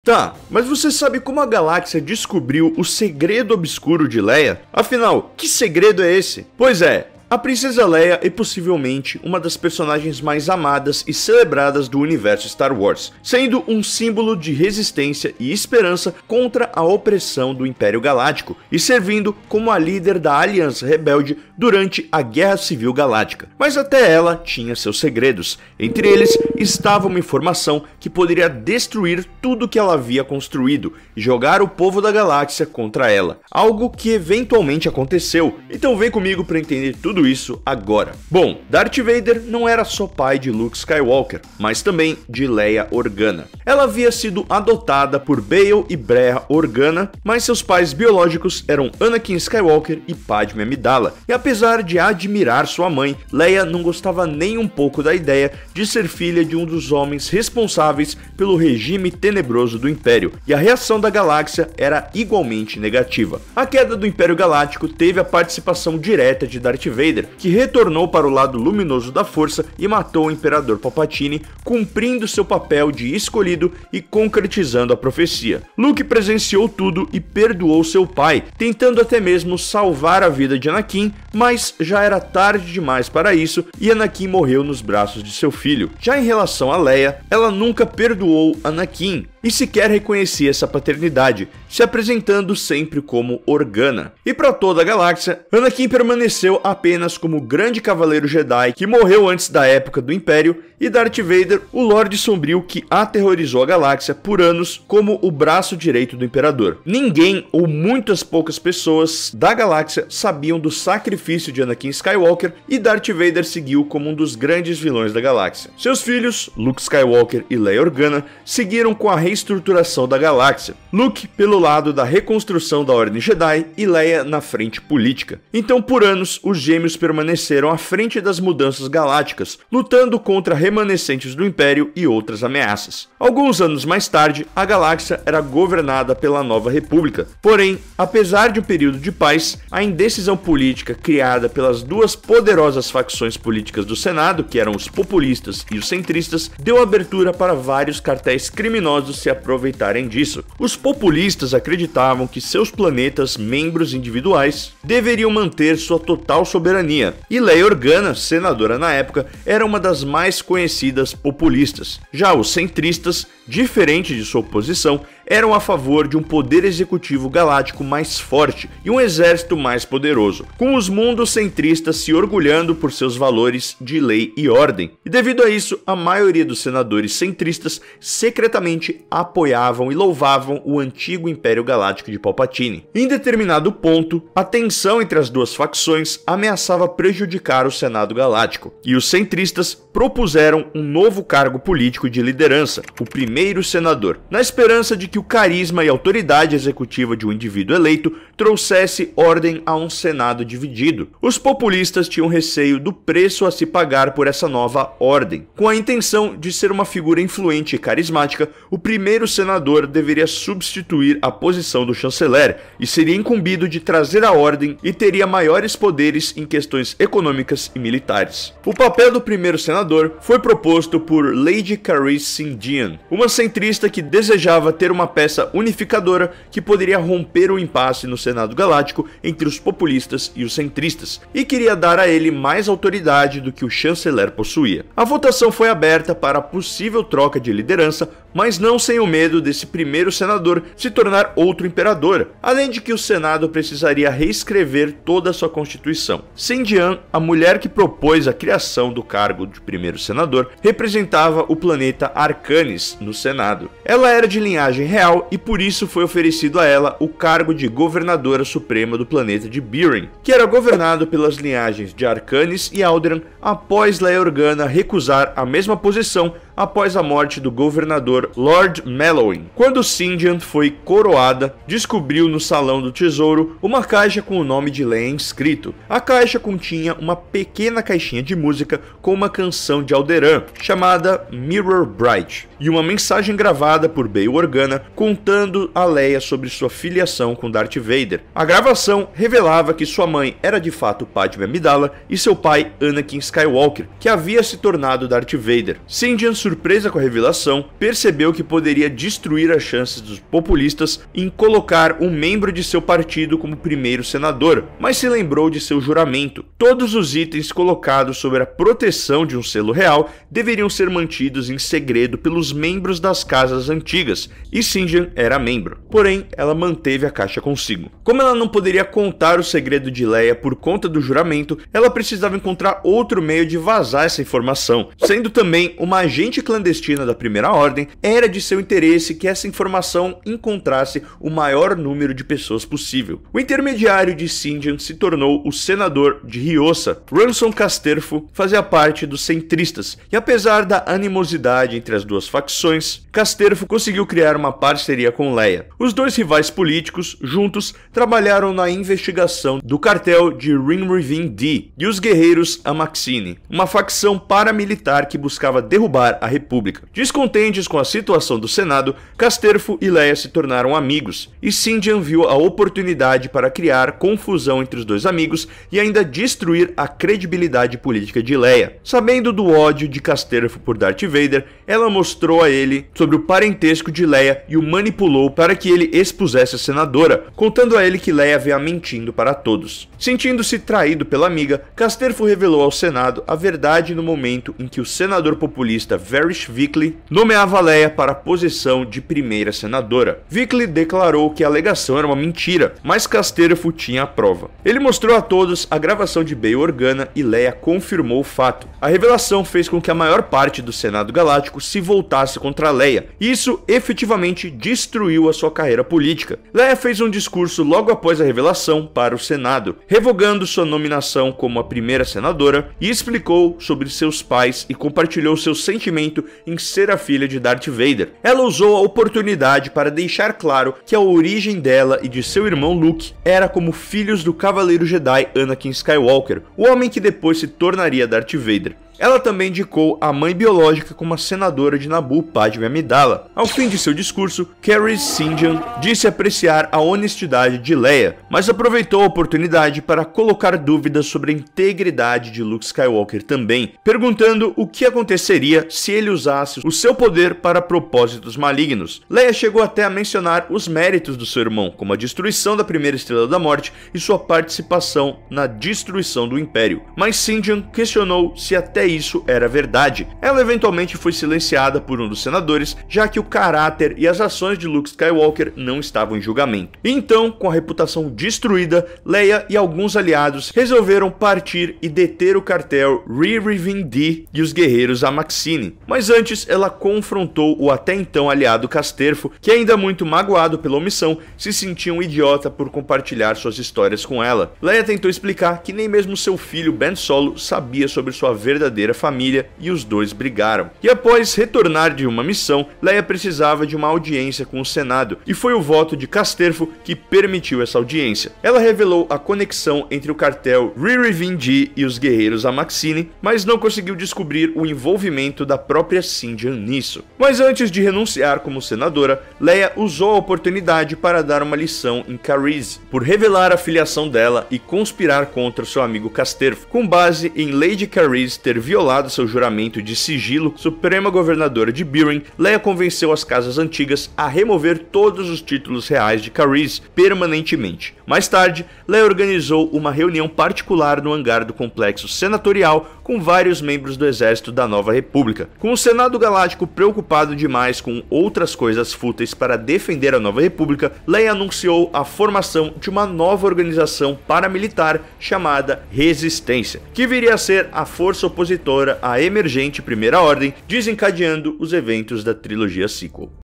Tá, mas você sabe como a galáxia descobriu o segredo obscuro de Leia? Afinal, que segredo é esse? Pois é, a Princesa Leia é possivelmente uma das personagens mais amadas e celebradas do universo Star Wars, sendo um símbolo de resistência e esperança contra a opressão do Império Galáctico e servindo como a líder da Aliança Rebelde durante a Guerra Civil Galáctica. Mas até ela tinha seus segredos. Entre eles estava uma informação que poderia destruir tudo que ela havia construído e jogar o povo da galáxia contra ela, algo que eventualmente aconteceu. Então vem comigo para entender tudo isso agora. Bom, Darth Vader não era só pai de Luke Skywalker, mas também de Leia Organa. Ela havia sido adotada por Bail e Breha Organa, mas seus pais biológicos eram Anakin Skywalker e Padmé Amidala. E apesar de admirar sua mãe, Leia não gostava nem um pouco da ideia de ser filha de um dos homens responsáveis pelo regime tenebroso do Império, e a reação da galáxia era igualmente negativa. A queda do Império Galáctico teve a participação direta de Darth Vader, que retornou para o lado luminoso da força e matou o Imperador Palpatine, cumprindo seu papel de escolhido e concretizando a profecia. Luke presenciou tudo e perdoou seu pai, tentando até mesmo salvar a vida de Anakin, mas já era tarde demais para isso e Anakin morreu nos braços de seu filho. Já em relação a Leia, ela nunca perdoou Anakin e sequer reconhecia essa paternidade, se apresentando sempre como Organa. E para toda a galáxia, Anakin permaneceu apenas como grande cavaleiro Jedi que morreu antes da época do Império, e Darth Vader, o Lorde Sombrio que aterrorizou a galáxia por anos como o braço direito do Imperador. Ninguém ou muitas poucas pessoas da galáxia sabiam do sacrifício de Anakin Skywalker, e Darth Vader seguiu como um dos grandes vilões da galáxia. Seus filhos, Luke Skywalker e Leia Organa, seguiram com a reestruturação da galáxia. Luke pelo lado da reconstrução da Ordem Jedi e Leia na frente política. Então por anos, os gêmeos permaneceram à frente das mudanças galácticas, lutando contra remanescentes do Império e outras ameaças. Alguns anos mais tarde, a galáxia era governada pela Nova República. Porém, apesar de um período de paz, a indecisão política criada pelas duas poderosas facções políticas do Senado, que eram os populistas e os centristas, deu abertura para vários cartéis criminosos se aproveitarem disso. Os populistas acreditavam que seus planetas, membros individuais, deveriam manter sua total soberania, e Leia Organa, senadora na época, era uma das mais conhecidas populistas. Já os centristas, diferente de sua oposição, eram a favor de um poder executivo galáctico mais forte e um exército mais poderoso, com os mundos centristas se orgulhando por seus valores de lei e ordem. E devido a isso, a maioria dos senadores centristas secretamente apoiavam e louvavam o antigo Império Galáctico de Palpatine. Em determinado ponto, a tensão entre as duas facções ameaçava prejudicar o Senado Galáctico, e os centristas propuseram um novo cargo político de liderança, o primeiro senador, na esperança de que o carisma e autoridade executiva de um indivíduo eleito trouxesse ordem a um Senado dividido. Os populistas tinham receio do preço a se pagar por essa nova ordem. Com a intenção de ser uma figura influente e carismática, o primeiro senador deveria substituir a posição do chanceler e seria incumbido de trazer a ordem e teria maiores poderes em questões econômicas e militares. O papel do primeiro senador foi proposto por Lady Carice Sindian, uma centrista que desejava ter uma peça unificadora que poderia romper o impasse no Senado Galáctico entre os populistas e os centristas, e queria dar a ele mais autoridade do que o chanceler possuía. A votação foi aberta para a possível troca de liderança, mas não sem o medo desse primeiro senador se tornar outro imperador, além de que o Senado precisaria reescrever toda a sua Constituição. Sindian, a mulher que propôs a criação do cargo de primeiro senador, representava o planeta Arcanis no Senado. Ela era de linhagem real e por isso foi oferecido a ela o cargo de governadora suprema do planeta de Biren, que era governado pelas linhagens de Arcanis e Alderaan, após Leia Organa recusar a mesma posição após a morte do governador Lord Mellowin. Quando Sindian foi coroada, descobriu no Salão do Tesouro uma caixa com o nome de Leia inscrito. A caixa continha uma pequena caixinha de música com uma canção de Alderaan, chamada Mirror Bright, e uma mensagem gravada por Bail Organa contando a Leia sobre sua filiação com Darth Vader. A gravação revelava que sua mãe era de fato Padmé Amidala e seu pai Anakin Skywalker, que havia se tornado Darth Vader. Sindian surpresa com a revelação, percebeu que poderia destruir as chances dos populistas em colocar um membro de seu partido como primeiro senador, mas se lembrou de seu juramento. Todos os itens colocados sob a proteção de um selo real deveriam ser mantidos em segredo pelos membros das casas antigas, e Sinjan era membro. Porém, ela manteve a caixa consigo. Como ela não poderia contar o segredo de Leia por conta do juramento, ela precisava encontrar outro meio de vazar essa informação. Sendo também uma agente clandestina da Primeira Ordem, era de seu interesse que essa informação encontrasse o maior número de pessoas possível. O intermediário de Sinjan se tornou o senador de Riosa. Ransom Casterfo fazia parte dos centristas, e apesar da animosidade entre as duas facções, Casterfo conseguiu criar uma parceria com Leia. Os dois rivais políticos, juntos, trabalharam na investigação do cartel de Rinrivin D e os guerreiros Amaxine, uma facção paramilitar que buscava derrubar a República. Descontentes com a situação do Senado, Casterfo e Leia se tornaram amigos, e Sinjan viu a oportunidade para criar confusão entre os dois amigos e ainda destruir a credibilidade política de Leia. Sabendo do ódio de Casterfo por Darth Vader, ela mostrou a ele sobre o parentesco de Leia e o manipulou para que ele expusesse a senadora, contando a ele que Leia havia mentindo para todos. Sentindo-se traído pela amiga, Casterfo revelou ao Senado a verdade no momento em que o senador populista Varish Vickli nomeava Leia para a posição de primeira senadora. Vickli declarou que a alegação era uma mentira, mas Casterfo tinha a prova. Ele mostrou a todos a gravação de Bail Organa e Leia confirmou o fato. A revelação fez com que a maior parte do Senado Galáctico se voltasse contra Leia, e isso efetivamente destruiu a sua carreira política. Leia fez um discurso logo após a revelação para o Senado, revogando sua nominação como a primeira senadora, e explicou sobre seus pais e compartilhou seu sentimento em ser a filha de Darth Vader. Ela usou a oportunidade para deixar claro que a origem dela e de seu irmão Luke era como filhos do Cavaleiro Jedi Anakin Skywalker, o homem que depois se tornaria Darth Vader. Ela também indicou a mãe biológica como a senadora de Naboo, Padme Amidala. Ao fim de seu discurso, Carrie Sinjan disse apreciar a honestidade de Leia, mas aproveitou a oportunidade para colocar dúvidas sobre a integridade de Luke Skywalker também, perguntando o que aconteceria se ele usasse o seu poder para propósitos malignos. Leia chegou até a mencionar os méritos do seu irmão, como a destruição da primeira Estrela da Morte e sua participação na destruição do Império, mas Sinjan questionou se até isso era verdade. Ela eventualmente foi silenciada por um dos senadores, já que o caráter e as ações de Luke Skywalker não estavam em julgamento. Então, com a reputação destruída, Leia e alguns aliados resolveram partir e deter o cartel Rinrivin D e os guerreiros Amaxine. Mas antes, ela confrontou o até então aliado Casterfo, que ainda muito magoado pela omissão, se sentia um idiota por compartilhar suas histórias com ela. Leia tentou explicar que nem mesmo seu filho Ben Solo sabia sobre sua verdadeira família, e os dois brigaram. E após retornar de uma missão, Leia precisava de uma audiência com o Senado, e foi o voto de Casterfo que permitiu essa audiência. Ela revelou a conexão entre o cartel Rinrivin D e os guerreiros Amaxine, mas não conseguiu descobrir o envolvimento da própria Sinjan nisso. Mas antes de renunciar como senadora, Leia usou a oportunidade para dar uma lição em Kariz, por revelar a filiação dela e conspirar contra seu amigo Casterfo, com base em Lady Kariz ter violado seu juramento de sigilo, Suprema Governadora de Birin, Leia convenceu as casas antigas a remover todos os títulos reais de Kariz permanentemente. Mais tarde, Leia organizou uma reunião particular no hangar do complexo senatorial com vários membros do exército da Nova República. Com o Senado Galáctico preocupado demais com outras coisas fúteis para defender a Nova República, Leia anunciou a formação de uma nova organização paramilitar chamada Resistência, que viria a ser a força opositora à emergente Primeira Ordem, desencadeando os eventos da trilogia sequel.